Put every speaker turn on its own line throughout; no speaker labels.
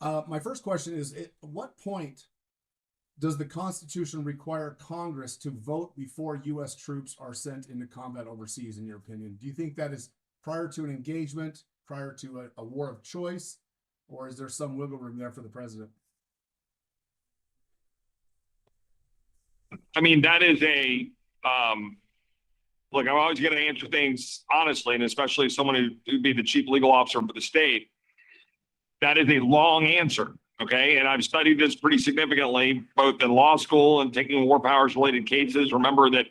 My first question is, at what point does the Constitution require Congress to vote before U.S. troops are sent into combat overseas, in your opinion? Do you think that is prior to an engagement, prior to a war of choice, or is there some wiggle room there for the president?
I mean, that is look, I'm always going to answer things honestly, and especially as someone who'd be the chief legal officer for the state. That is a long answer, okay? And I've studied this pretty significantly, both in law school and taking war powers related cases. Remember that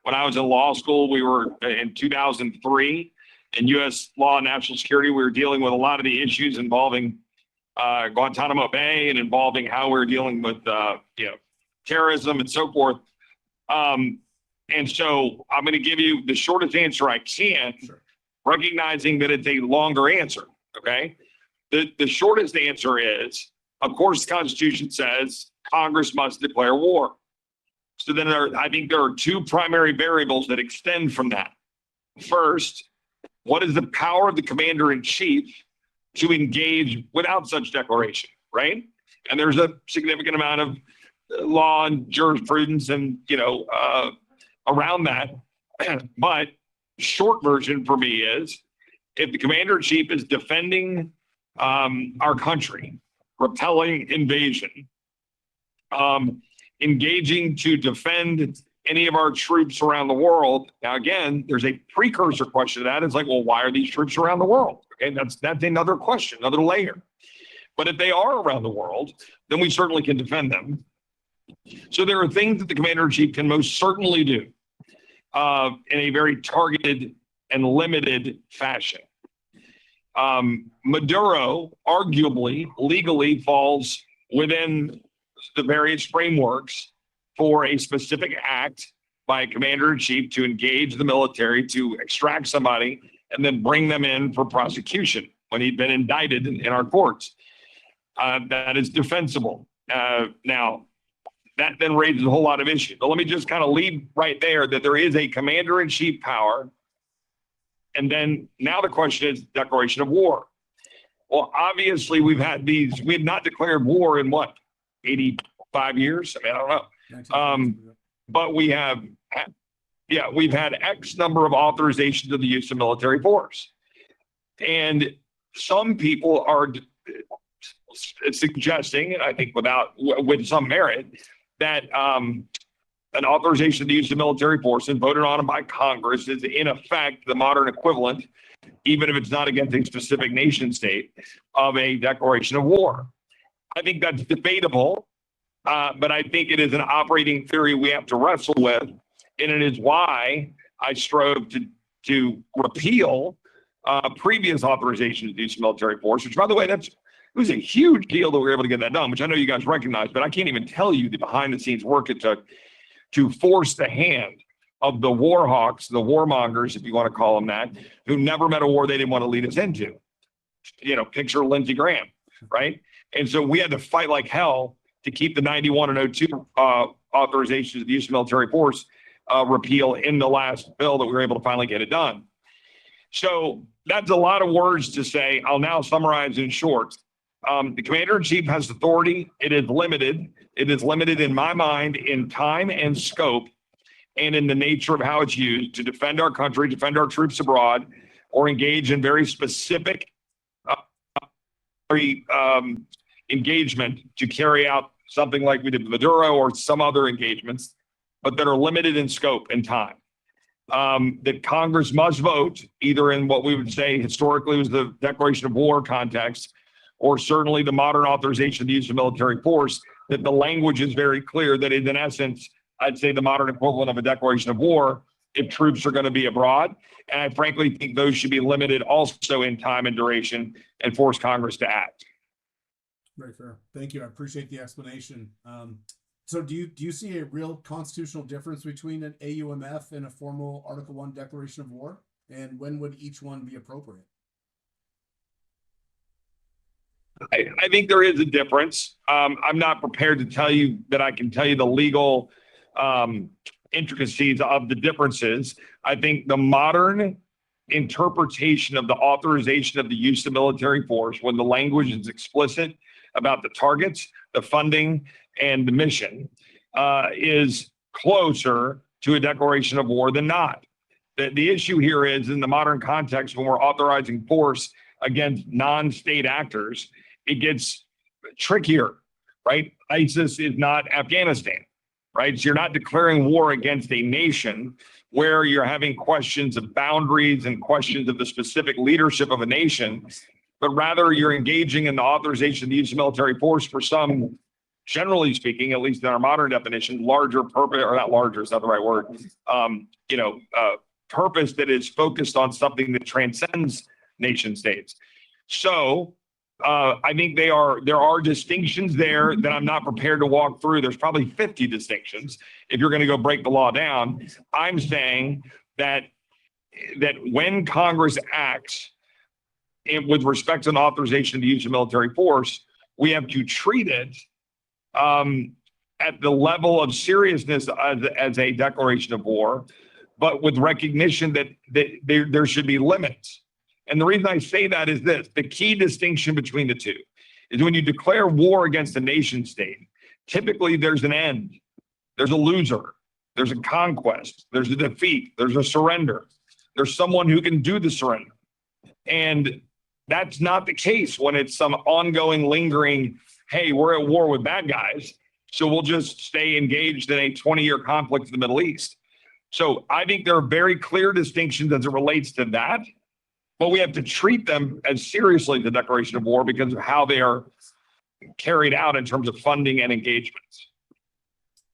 when I was in law school, we were in 2003 in U.S. law and national security. We were dealing with a lot of the issues involving Guantanamo Bay and involving how we were dealing with terrorism and so forth. And so I'm going to give you the shortest answer I can, sure, recognizing that it's a longer answer, okay? The shortest answer is, of course, the Constitution says Congress must declare war. So then I think there are two primary variables that extend from that. First, what is the power of the commander-in-chief to engage without such declaration, right? And there's a significant amount of law and jurisprudence and, around that. But short version for me is, if the commander-in-chief is defending our country, repelling invasion, engaging to defend any of our troops around the world. Now, again, there's a precursor question to that. It's like, well, why are these troops around the world? Okay, that's another question, another layer. But if they are around the world, then we certainly can defend them. So there are things that the commander-in-chief can most certainly do in a very targeted and limited fashion. Maduro arguably legally falls within the various frameworks for a specific act by a commander-in-chief to engage the military to extract somebody and then bring them in for prosecution when he'd been indicted in our courts. That is defensible. Now, that then raises a whole lot of issues. But let me just kind of leave right there that there is a commander-in-chief power. And then now the question is declaration of war. Well, obviously we have not declared war in what, 85 years? I mean, I don't know. But we've had X number of authorizations of the use of military force. And some people are suggesting, and I think with some merit, that an authorization of the use of military force and voted on by Congress is in effect the modern equivalent, even if it's not against a specific nation state, of a declaration of war. I think that's debatable, but I think it is an operating theory we have to wrestle with, and it is why I strove to repeal previous authorizations of the use of military force, which, by the way, it was a huge deal that we were able to get that done, which I know you guys recognize, but I can't even tell you the behind-the-scenes work it took to force the hand of the war hawks, the warmongers, if you want to call them that, who never met a war they didn't want to lead us into. Picture Lindsey Graham, right? And so we had to fight like hell to keep the 91 and 02 authorizations of the use of military force repeal in the last bill that we were able to finally get it done. So that's a lot of words to say. I'll now summarize in short. The commander-in-chief has authority. It is limited. It is limited in my mind in time and scope and in the nature of how it's used to defend our country, defend our troops abroad, or engage in very specific engagement to carry out something like we did with Maduro or some other engagements, but that are limited in scope and time. That Congress must vote either in what we would say historically was the declaration of war context, or certainly the modern authorization of the use of military force, that the language is very clear that is, in essence, I'd say the modern equivalent of a declaration of war if troops are going to be abroad. And I frankly think those should be limited also in time and duration and force Congress to act.
Very fair. Thank you. I appreciate the explanation. So do you see a real constitutional difference between an AUMF and a formal Article 1 declaration of war? And when would each one be appropriate?
I think there is a difference. I'm not prepared to tell you that I can tell you the legal intricacies of the differences. I think the modern interpretation of the authorization of the use of military force, when the language is explicit about the targets, the funding, and the mission is closer to a declaration of war than not. The issue here is, in the modern context, when we're authorizing force against non-state actors, it gets trickier, right? ISIS is not Afghanistan, right? So you're not declaring war against a nation where you're having questions of boundaries and questions of the specific leadership of a nation, but rather you're engaging in the authorization of the use of military force for some, generally speaking, at least in our modern definition, larger purpose, or not larger, it's not the right word, purpose that is focused on something that transcends nation states. So I think there are distinctions there that I'm not prepared to walk through. There's probably 50 distinctions if you're going to go break the law down. I'm saying that when Congress acts with respect to an authorization to use of military force, we have to treat it at the level of seriousness as a declaration of war, but with recognition that there should be limits. And the reason I say that is this: the key distinction between the two is when you declare war against a nation state, typically there's an end, there's a loser, there's a conquest, there's a defeat, there's a surrender, there's someone who can do the surrender. And that's not the case when it's some ongoing, lingering, hey, we're at war with bad guys, so we'll just stay engaged in a 20-year conflict in the Middle East. So I think there are very clear distinctions as it relates to that, but we have to treat them as seriously the declaration of war because of how they are carried out in terms of funding and engagements.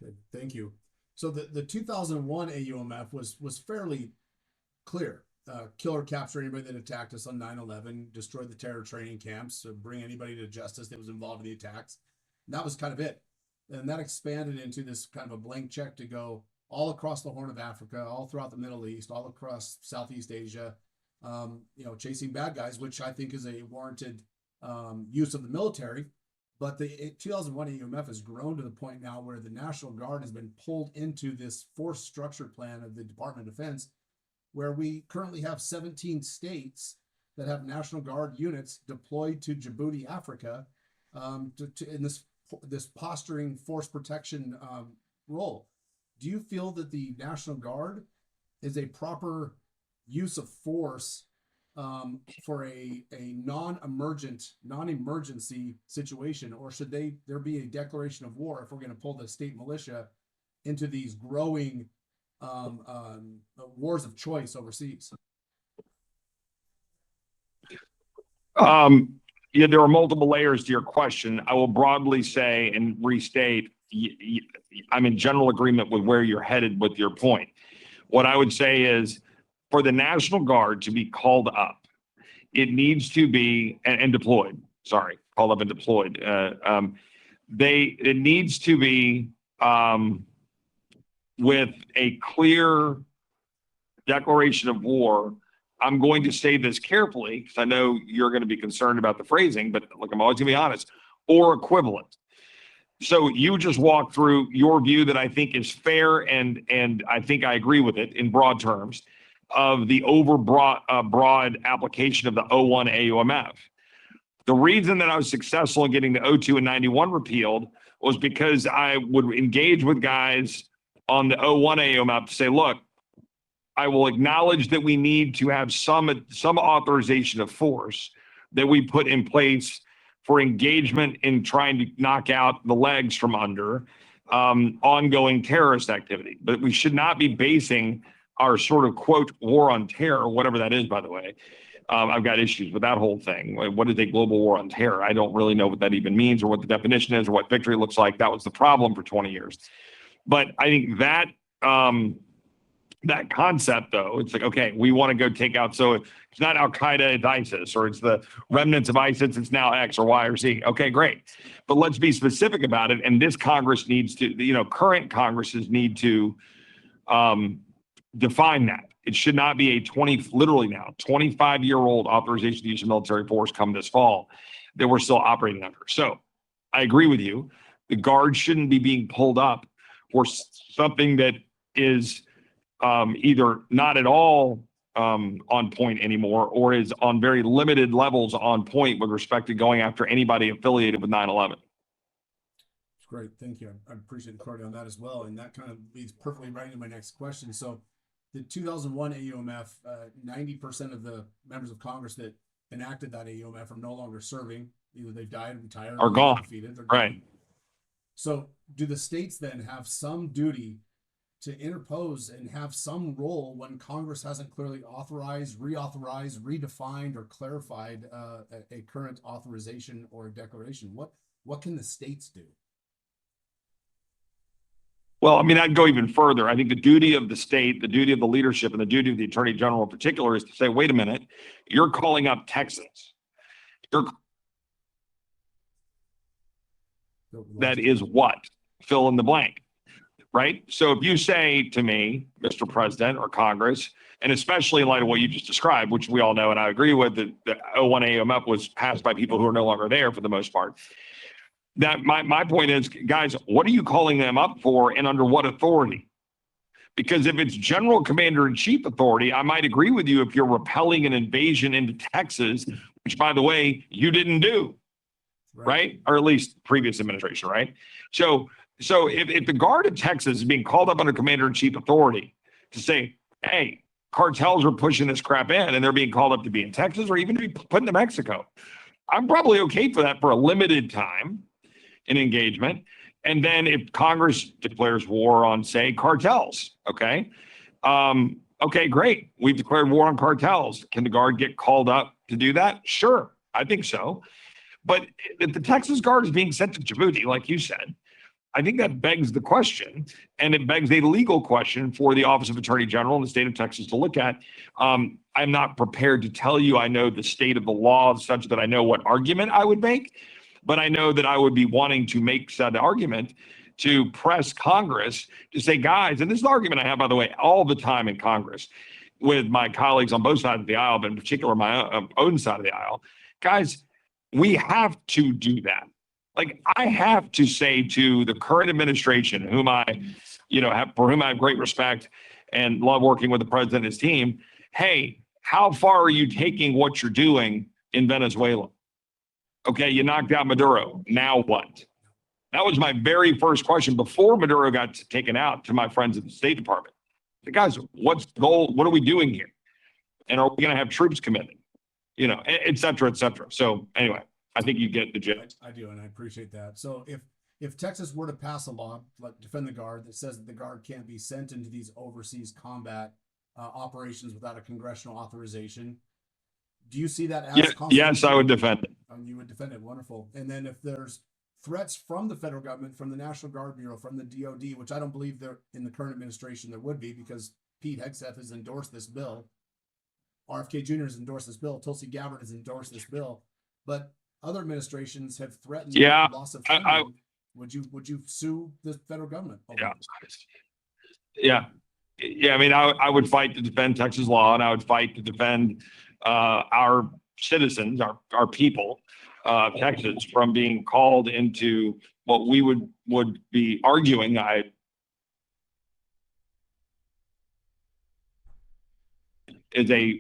Okay, thank you. So the 2001 AUMF was fairly clear. Kill or capture anybody that attacked us on 9/11, destroy the terror training camps, bring anybody to justice that was involved in the attacks. And that was kind of it. And that expanded into this kind of a blank check to go all across the Horn of Africa, all throughout the Middle East, all across Southeast Asia, chasing bad guys, which I think is a warranted use of the military. But the 2001 AUMF has grown to the point now where the National Guard has been pulled into this force structure plan of the Department of Defense, where we currently have 17 states that have National Guard units deployed to Djibouti, Africa, in this posturing force protection role. Do you feel that the National Guard is a proper use of force for a non-emergency situation, or should there be a declaration of war if we're going to pull the state militia into these growing wars of choice overseas?
There are multiple layers to your question. I will broadly say and restate, I'm in general agreement with where you're headed with your point. What I would say is, for the National Guard to be called up, it needs to be and deployed. Sorry, called up and deployed. It needs to be with a clear declaration of war. I'm going to say this carefully because I know you're going to be concerned about the phrasing, but look, I'm always going to be honest, or equivalent. So you just walked through your view that I think is fair, and I think I agree with it in broad terms, of the broad application of the 01 AUMF. The reason that I was successful in getting the 02 and 91 repealed was because I would engage with guys on the 01 AUMF to say, look, I will acknowledge that we need to have some authorization of force that we put in place for engagement in trying to knock out the legs from under ongoing terrorist activity. But we should not be basing our sort of, quote, war on terror, whatever that is, by the way. I've got issues with that whole thing. What is a global war on terror? I don't really know what that even means or what the definition is or what victory looks like. That was the problem for 20 years. But I think that that concept, though, it's like, okay, we want to go take out. So it's not Al Qaeda, it's ISIS, or it's the remnants of ISIS, it's now X or Y or Z. Okay, great. But let's be specific about it. And this Congress needs to, current Congresses need to define that. It should not be a 25-year-old authorization to use of military force come this fall that we're still operating under. So I agree with you. The Guard shouldn't be being pulled up for something that is either not at all on point anymore, or is on very limited levels on point with respect to going after anybody affiliated with 9/11.
Great, thank you. I appreciate the clarity on that as well, and that kind of leads perfectly right into my next question. So, the 2001 AUMF, 90% of the members of Congress that enacted that AUMF are no longer serving. Either they've died, retired,
Are
or
gone.
defeated. They're
Right.
gone. So, do the states then have some duty to interpose and have some role when Congress hasn't clearly authorized, reauthorized, redefined, or clarified a current authorization or a declaration? What can the states do?
Well, I mean, I'd go even further. I think the duty of the state, the duty of the leadership, and the duty of the attorney general in particular is to say, wait a minute, you're calling up Texans. That is what? Fill in the blank, right? So if you say to me, Mr. President or Congress, and especially in light of what you just described, which we all know, and I agree with, that the 01 AUMF was passed by people who are no longer there for the most part. That my point is, guys, what are you calling them up for and under what authority? Because if it's general commander in chief authority, I might agree with you if you're repelling an invasion into Texas, which by the way, you didn't do, right? Or at least previous administration, right? So if the Guard of Texas is being called up under commander in chief authority to say, hey, cartels are pushing this crap in and they're being called up to be in Texas or even to be put into Mexico, I'm probably okay for that for a limited time in engagement. And then if Congress declares war on, say, cartels, okay, great. We've declared war on cartels. Can the Guard get called up to do that? Sure, I think so. But if the Texas Guard is being sent to Djibouti, like you said, I think that begs the question, and it begs a legal question for the Office of Attorney General in the state of Texas to look at. I'm not prepared to tell you I know the state of the law such that I know what argument I would make, but I know that I would be wanting to make said argument to press Congress to say, guys, and this is the argument I have, by the way, all the time in Congress with my colleagues on both sides of the aisle, but in particular my own side of the aisle, guys, we have to do that. Like I have to say to the current administration, whom I, for whom I have great respect and love working with the president and his team, hey, how far are you taking what you're doing in Venezuela? Okay, you knocked out Maduro. Now what? That was my very first question before Maduro got taken out to my friends at the State Department. The guys, what's the goal? What are we doing here? And are we going to have troops committed? Et cetera, et cetera. So anyway, I think you get the gist.
I do, and I appreciate that. So if Texas were to pass a law like Defend the Guard that says that the Guard can't be sent into these overseas combat operations without a congressional authorization, do you see that as
yes, I would defend it.
You would defend it. Wonderful. And then if there's threats from the federal government, from the National Guard Bureau, from the DOD, which I don't believe there in the current administration there would be because Pete Hegseth has endorsed this bill, RFK Jr. has endorsed this bill, Tulsi Gabbard has endorsed this bill, but other administrations have threatened loss of funding. Would you sue the federal government?
Yeah. I mean, I would fight to defend Texas law, and I would fight to defend our citizens, our people, Texas, from being called into what we would be arguing. Is a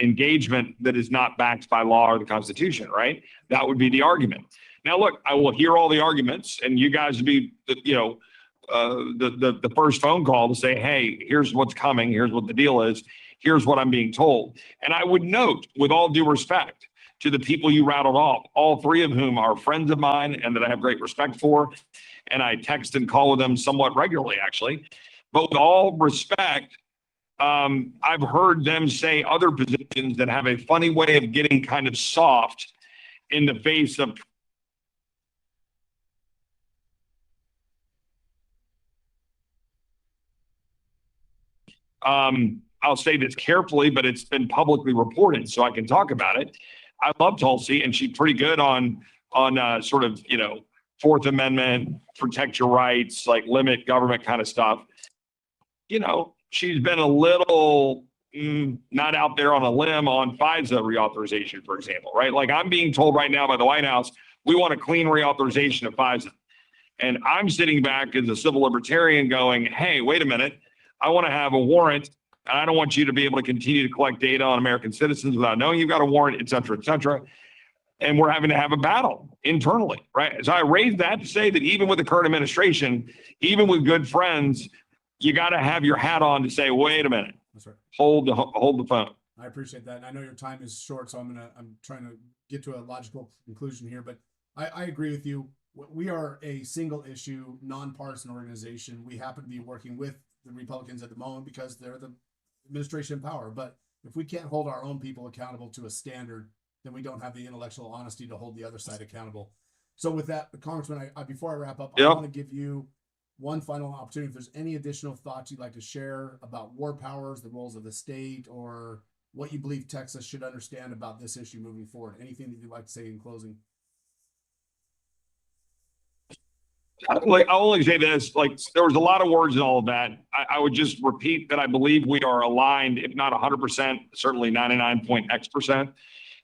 engagement that is not backed by law or the Constitution, right? That would be the argument. Now, look, I will hear all the arguments, and you guys would be, the first phone call to say, hey, here's what's coming. Here's what the deal is. Here's what I'm being told. And I would note, with all due respect to the people you rattled off, all three of whom are friends of mine and that I have great respect for, and I text and call with them somewhat regularly, actually. But with all respect, I've heard them say other positions that have a funny way of getting kind of soft in the face of I'll say this carefully, but it's been publicly reported, so I can talk about it. I love Tulsi, and she's pretty good on sort of, Fourth Amendment, protect your rights, like limit government kind of stuff. She's been a little not out there on a limb on FISA reauthorization, for example, right? Like I'm being told right now by the White House, we want a clean reauthorization of FISA. And I'm sitting back as a civil libertarian going, hey, wait a minute. I want to have a warrant And I don't want you to be able to continue to collect data on American citizens without knowing you've got a warrant, et cetera, et cetera. And we're having to have a battle internally, right? So I raised that to say that even with the current administration, even with good friends, you got to have your hat on to say, wait a minute,
That's right.
hold the phone.
I appreciate that. And I know your time is short, so I'm trying to get to a logical conclusion here, but I agree with you. We are a single issue, nonpartisan organization. We happen to be working with the Republicans at the moment because they're the administration in power. But if we can't hold our own people accountable to a standard, then we don't have the intellectual honesty to hold the other side accountable. So with that, Congressman, before I wrap up, I want to give you one final opportunity. If there's any additional thoughts you'd like to share about war powers, the roles of the state, or what you believe Texas should understand about this issue moving forward, anything that you'd like to say in closing?
Like, I'll only say this, like, there was a lot of words in all of that. I would just repeat that I believe we are aligned, if not 100%, certainly 99.x%.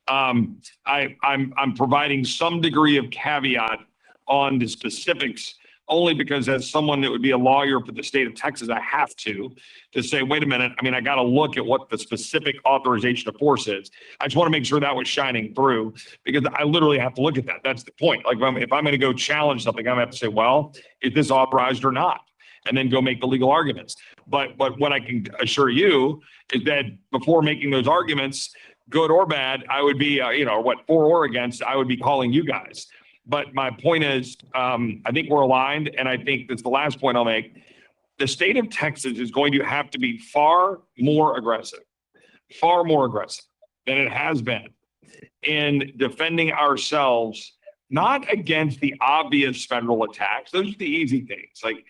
I'm providing some degree of caveat on the specifics, only because as someone that would be a lawyer for the state of Texas, I have to say, wait a minute. I mean, I got to look at what the specific authorization of force is. I just want to make sure that was shining through, because I literally have to look at that. That's the point. Like, if I'm going to go challenge something, I'm going to have to say, well, is this authorized or not? And then go make the legal arguments. But what I can assure you is that before making those arguments, good or bad, I would be, for or against, I would be calling you guys. But my point is, I think we're aligned. And I think that's the last point I'll make. The state of Texas is going to have to be far more aggressive than it has been in defending ourselves, not against the obvious federal attacks. Those are the easy things. Like,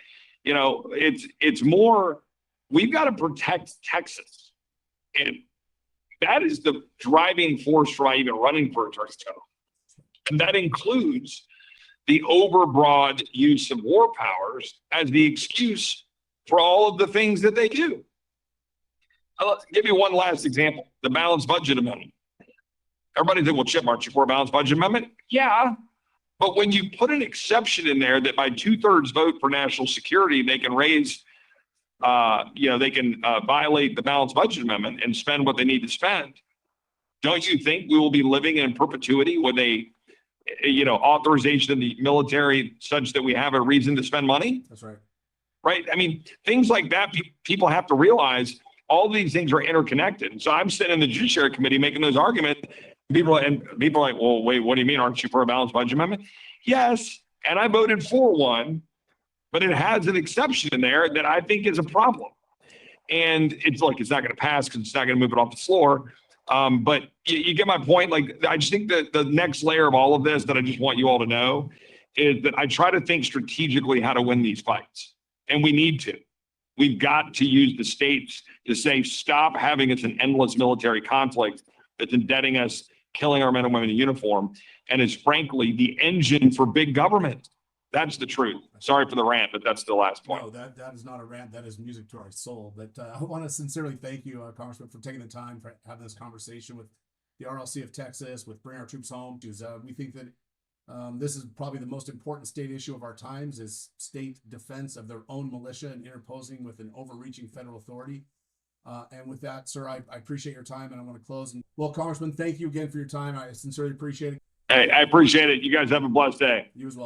it's more, we've got to protect Texas. And that is the driving force for even running for attorney general. And that includes the overbroad use of war powers as the excuse for all of the things that they do. I'll give you one last example, the balanced budget amendment. Everybody said, well, Chip, aren't you for a balanced budget amendment? Yeah. But when you put an exception in there that by 2/3 vote for national security, they can raise, they can violate the balanced budget amendment and spend what they need to spend. Don't you think we will be living in perpetuity with a authorization of the military such that we have a reason to spend money?
That's right.
Right. I mean, things like that, people have to realize all these things are interconnected. So I'm sitting in the Judiciary Committee making those arguments. People are like, well, wait, what do you mean? Aren't you for a balanced budget amendment? Yes. And I voted for one, but it has an exception in there that I think is a problem. And it's like, it's not going to pass because it's not going to move it off the floor. But you get my point. Like, I just think that the next layer of all of this that I just want you all to know is that I try to think strategically how to win these fights. And we need to. We've got to use the states to say, stop having it's an endless military conflict that's indebting us, killing our men and women in uniform, and is frankly the engine for big government. That's the truth. Sorry for the rant, but that's the last point.
No, that is not a rant. That is music to our soul. But I want to sincerely thank you, Congressman, for taking the time for having this conversation with the RLC of Texas, with Bring Our Troops Home. Because we think that this is probably the most important state issue of our times, is state defense of their own militia and interposing with an overreaching federal authority. And with that, sir, I appreciate your time, and I want to close. And well, Congressman, thank you again for your time. I sincerely appreciate it.
Hey, I appreciate it. You guys have a blessed day.
You as well.